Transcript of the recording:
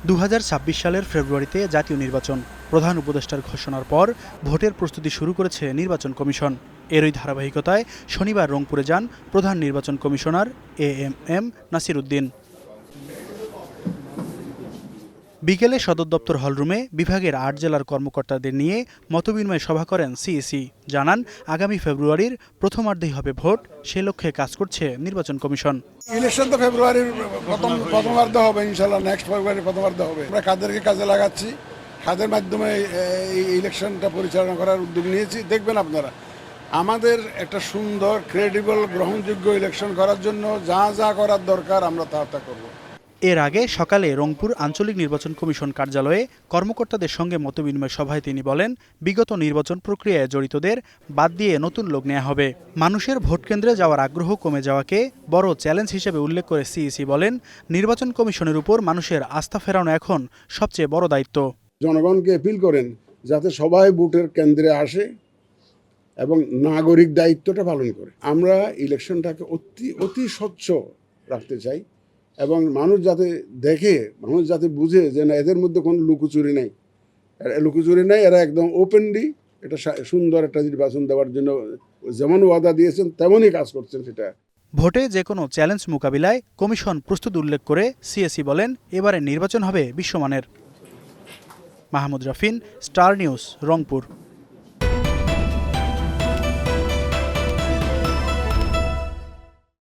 2026 সালের ফেব্রুয়ারিতে জাতীয় নির্বাচন। প্রধান উপদেষ্টার ঘোষণার পর ভোটের প্রস্তুতি শুরু করেছে নির্বাচন কমিশন। এরই ধারাবাহিকতায় শনিবার রংপুরে যান প্রধান নির্বাচন কমিশনার এএমএম নাসির উদ্দিন। বিকেলে সদর দপ্তর হলরুমে বিভাগের 8 জেলার কর্মকর্তাদের নিয়ে মতবিনিময় সভা করেন সিইসি। জানান, আগামী ফেব্রুয়ারির প্রথমার্ধেই হবে ভোট, সে লক্ষ্যে কাজ করছে নির্বাচন কমিশন। ইলেকশন তো ফেব্রুয়ারির প্রথমার্ধ হবে, ইনশাল্লাহ নেক্সট ফেব্রুয়ারির প্রথমার্ধ হবে। আমরা কাদেরকে কাজে লাগাচ্ছি, কাদের মাধ্যমে এই ইলেকশনটা পরিচালনা করার উদ্যোগ নিয়েছি। দেখবেন আপনারা, আমাদের একটা সুন্দর ক্রেডিবল গ্রহণযোগ্য ইলেকশন করার জন্য যা যা করার দরকার আমরা তা করব। এর আগে সকালে রংপুর আঞ্চলিক নির্বাচন কমিশন কার্যালয়ে কর্মকর্তাদের সঙ্গে মতবিনিময় সভায় তিনি বলেন, বিগত নির্বাচন প্রক্রিয়ায় জড়িতদের বাদ দিয়ে নতুন লোক নেওয়া হবে। মানুষের ভোট কেন্দ্রে যাওয়ার আগ্রহ কমে যাওয়াকে বড় চ্যালেঞ্জ হিসেবে উল্লেখ করে সিইসি বলেন, নির্বাচন কমিশনের উপর মানুষের আস্থা ফেরানো এখন সবচেয়ে বড় দায়িত্ব। জনগণকে অ্যাপিল করেন যাতে সবাই ভোটের কেন্দ্রে আসে এবং নাগরিক দায়িত্বটা পালন করে। আমরা ইলেকশনটাকে অতি স্বচ্ছ রাখতে চাই এবং মানুষ যাতে দেখে, মানুষ যাতে বুঝে যে না, এদের মধ্যে কোনো লুকোচুরি নেই, এরা একদম ওপেনলি এটা সুন্দর একটা নির্বাচন দেওয়ার জন্য যেমন ওয়াদা দিয়েছেন তেমনই কাজ করছেন। সেটা ভোটে যে কোনো চ্যালেঞ্জ মোকাবিলায় কমিশন প্রস্তুত উল্লেখ করে সিএসি বলেন, এবারে নির্বাচন হবে বিশ্বমানের। মাহমুদ রাফিন, স্টার নিউজ, রংপুর।